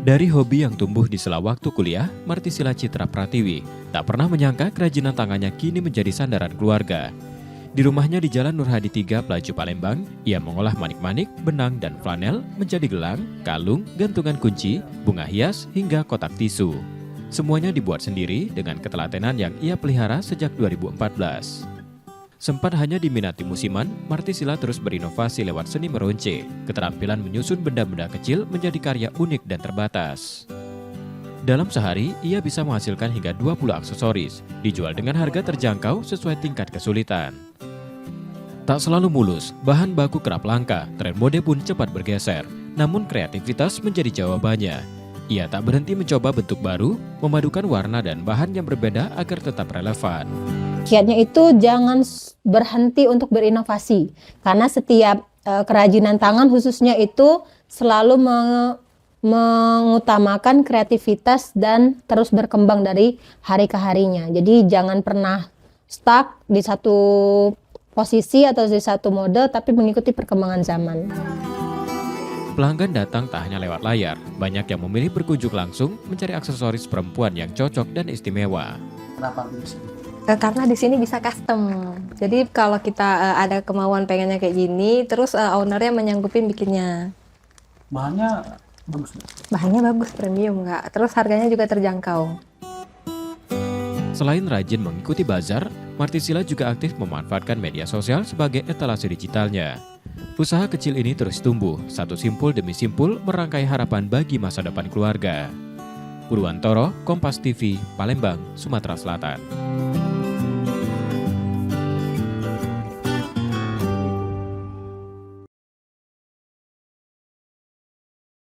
Dari hobi yang tumbuh di sela waktu kuliah, Martisila Citra Pratiwi tak pernah menyangka kerajinan tangannya kini menjadi sandaran keluarga. Di rumahnya di Jalan Nurhadi 3, Pelaju Palembang, ia mengolah manik-manik, benang, dan flanel menjadi gelang, kalung, gantungan kunci, bunga hias, hingga kotak tisu. Semuanya dibuat sendiri dengan ketelatenan yang ia pelihara sejak 2014. Sempat hanya diminati musiman, Martisila terus berinovasi lewat seni meronce. Keterampilan menyusun benda-benda kecil menjadi karya unik dan terbatas. Dalam sehari, ia bisa menghasilkan hingga 20 aksesoris, dijual dengan harga terjangkau sesuai tingkat kesulitan. Tak selalu mulus, bahan baku kerap langka, tren mode pun cepat bergeser. Namun kreativitas menjadi jawabannya. Ia tak berhenti mencoba bentuk baru, memadukan warna dan bahan yang berbeda agar tetap relevan. Kiatnya itu jangan berhenti untuk berinovasi, karena setiap kerajinan tangan khususnya itu selalu mengutamakan kreativitas dan terus berkembang dari hari ke harinya. Jadi jangan pernah stuck di satu posisi atau di satu mode, tapi mengikuti perkembangan zaman. Pelanggan datang tak hanya lewat layar, banyak yang memilih berkunjung langsung mencari aksesoris perempuan yang cocok dan istimewa. Kenapa di sini? Karena di sini bisa custom. Jadi kalau kita ada kemauan pengennya kayak gini, terus ownernya menyanggupin bikinnya. Bahannya bagus nggak? Bahannya bagus, premium nggak. Terus harganya juga terjangkau. Selain rajin mengikuti bazar, Martisila juga aktif memanfaatkan media sosial sebagai etalase digitalnya. Usaha kecil ini terus tumbuh, satu simpul demi simpul merangkai harapan bagi masa depan keluarga. Purwantoro, Kompas TV, Palembang, Sumatera Selatan.